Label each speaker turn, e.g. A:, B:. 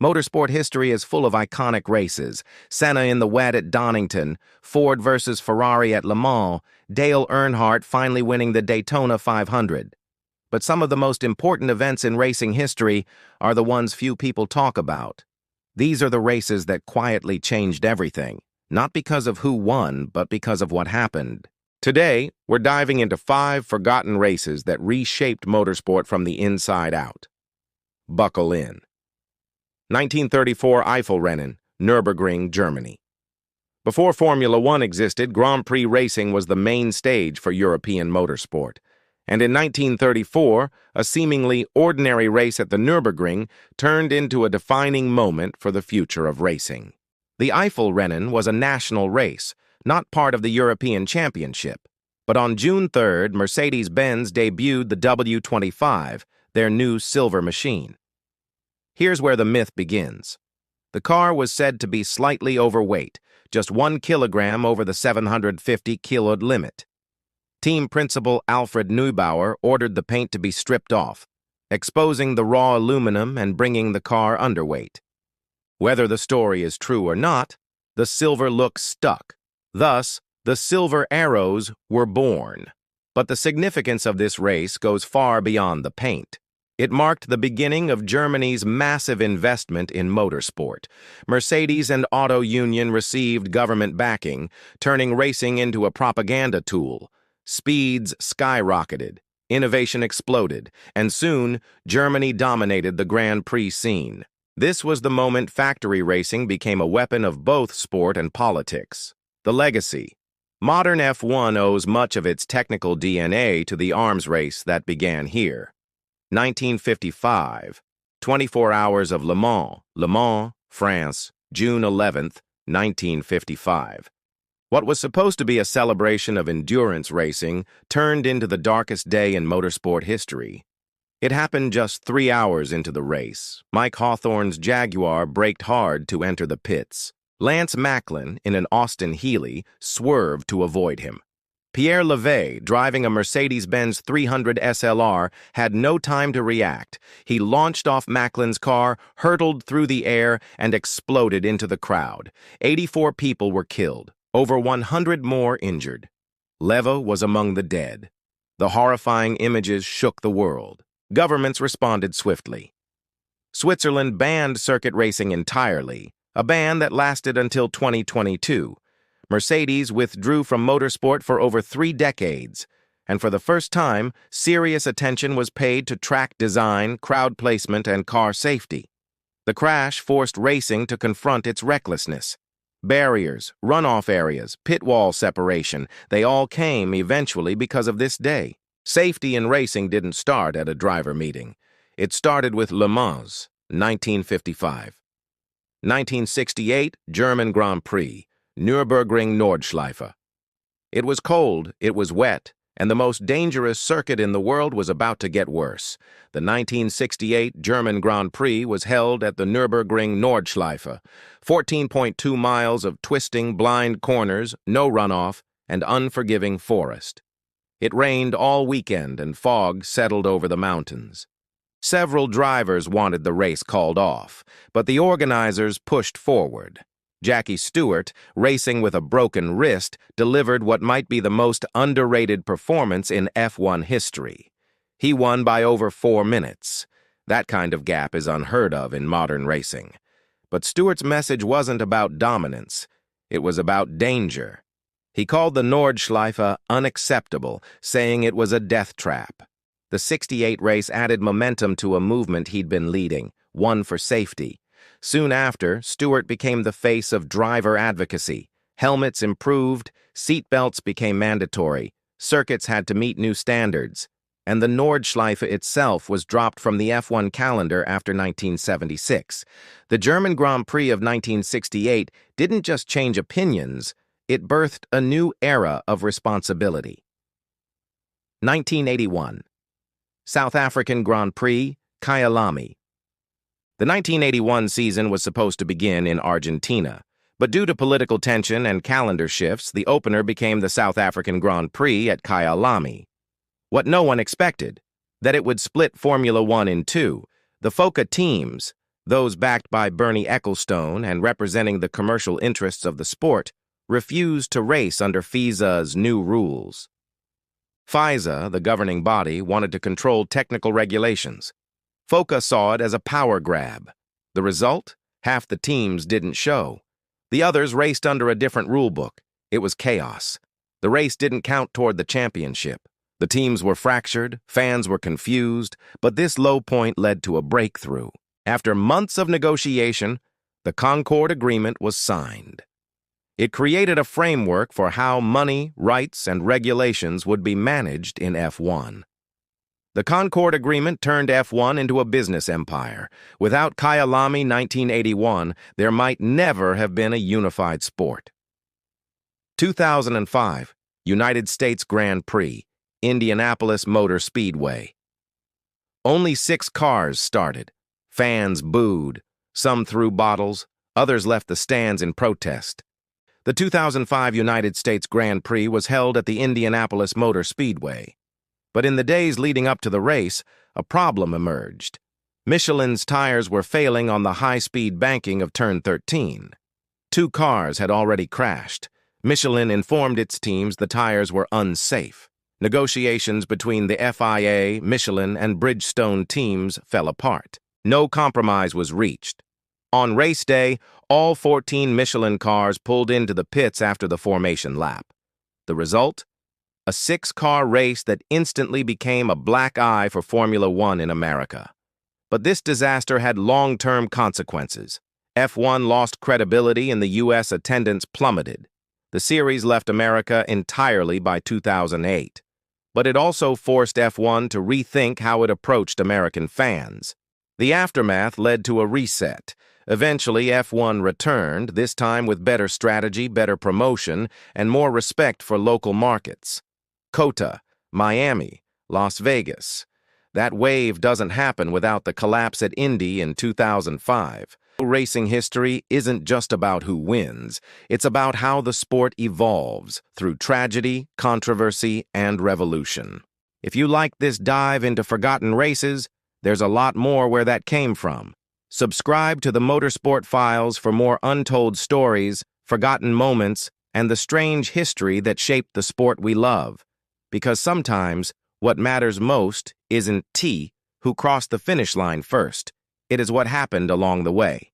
A: Motorsport history is full of iconic races. Senna in the wet at Donington, Ford versus Ferrari at Le Mans, Dale Earnhardt finally winning the Daytona 500. But some of the most important events in racing history are the ones few people talk about. These are the races that quietly changed everything, not because of who won, but because of what happened. Today, we're diving into 5 forgotten races that reshaped motorsport from the inside out. Buckle in. 1934 Eifelrennen, Nürburgring, Germany. Before Formula One existed, Grand Prix racing was the main stage for European motorsport. And in 1934, a seemingly ordinary race at the Nürburgring turned into a defining moment for the future of racing. The Eifelrennen was a national race, not part of the European Championship. But on June 3rd, Mercedes-Benz debuted the W25, their new silver machine. Here's where the myth begins. The car was said to be slightly overweight, just 1 kilogram over the 750-kilo limit. Team principal Alfred Neubauer ordered the paint to be stripped off, exposing the raw aluminum and bringing the car underweight. Whether the story is true or not, the silver look stuck. Thus, the Silver Arrows were born. But the significance of this race goes far beyond the paint. It marked the beginning of Germany's massive investment in motorsport. Mercedes and Auto Union received government backing, turning racing into a propaganda tool. Speeds skyrocketed, innovation exploded, and soon Germany dominated the Grand Prix scene. This was the moment factory racing became a weapon of both sport and politics. The legacy. Modern F1 owes much of its technical DNA to the arms race that began here. 1955, 24 Hours of Le Mans, France, June 11th, 1955. What was supposed to be a celebration of endurance racing turned into the darkest day in motorsport history. It happened just 3 hours into the race. Mike Hawthorne's Jaguar braked hard to enter the pits. Lance Macklin, in an Austin Healey, swerved to avoid him. Pierre Levey, driving a Mercedes-Benz 300 SLR, had no time to react. He launched off Macklin's car, hurtled through the air, and exploded into the crowd. 84 people were killed, over 100 more injured. Levy was among the dead. The horrifying images shook the world. Governments responded swiftly. Switzerland banned circuit racing entirely, a ban that lasted until 2022. Mercedes withdrew from motorsport for over 3 decades, and for the first time, serious attention was paid to track design, crowd placement, and car safety. The crash forced racing to confront its recklessness. Barriers, runoff areas, pit wall separation, they all came eventually because of this day. Safety in racing didn't start at a driver meeting. It started with Le Mans, 1955. 1968, German Grand Prix, Nürburgring Nordschleife. It was cold, it was wet, and the most dangerous circuit in the world was about to get worse. The 1968 German Grand Prix was held at the Nürburgring Nordschleife, 14.2 miles of twisting, blind corners, no runoff, and unforgiving forest. It rained all weekend and fog settled over the mountains. Several drivers wanted the race called off, but the organizers pushed forward. Jackie Stewart, racing with a broken wrist, delivered what might be the most underrated performance in F1 history. He won by over 4 minutes. That kind of gap is unheard of in modern racing. But Stewart's message wasn't about dominance. It was about danger. He called the Nordschleife unacceptable, saying it was a death trap. The '68 race added momentum to a movement he'd been leading, one for safety. Soon after, Stewart became the face of driver advocacy. Helmets improved, seatbelts became mandatory, circuits had to meet new standards, and the Nordschleife itself was dropped from the F1 calendar after 1976. The German Grand Prix of 1968 didn't just change opinions, it birthed a new era of responsibility. 1981. South African Grand Prix, Kyalami. The 1981 season was supposed to begin in Argentina, but due to political tension and calendar shifts, the opener became the South African Grand Prix at Kyalami. What no one expected, that it would split Formula One in two, the FOCA teams, Those backed by Bernie Ecclestone and representing the commercial interests of the sport refused to race under FISA's new rules. FISA, the governing body, wanted to control technical regulations. FOCA saw it as a power grab. The result? Half the teams didn't show. The others raced under a different rulebook. It was chaos. The race didn't count toward the championship. The teams were fractured, fans were confused, but this low point led to a breakthrough. After months of negotiation, the Concord Agreement was signed. It created a framework for how money, rights, and regulations would be managed in F1. The Concord Agreement turned F1 into a business empire. Without Kyalami 1981, there might never have been a unified sport. 2005, United States Grand Prix, Indianapolis Motor Speedway. Only 6 cars started. Fans booed. Some threw bottles. Others left the stands in protest. The 2005 United States Grand Prix was held at the Indianapolis Motor Speedway. But in the days leading up to the race, a problem emerged. Michelin's tires were failing on the high-speed banking of Turn 13. 2 cars had already crashed. Michelin informed its teams the tires were unsafe. Negotiations between the FIA, Michelin, and Bridgestone teams fell apart. No compromise was reached. On race day, all 14 Michelin cars pulled into the pits after the formation lap. The result? A 6-car race that instantly became a black eye for Formula One in America. But this disaster had long-term consequences. F1 lost credibility and the U.S. attendance plummeted. The series left America entirely by 2008. But it also forced F1 to rethink how it approached American fans. The aftermath led to a reset. Eventually, F1 returned, this time with better strategy, better promotion, and more respect for local markets. COTA, Miami, Las Vegas. That wave doesn't happen without the collapse at Indy in 2005. Racing history isn't just about who wins. It's about how the sport evolves through tragedy, controversy, and revolution. If you like this dive into forgotten races, there's a lot more where that came from. Subscribe to the Motorsport Files for more untold stories, forgotten moments, and the strange history that shaped the sport we love. Because sometimes, what matters most isn't who crossed the finish line first. It is what happened along the way.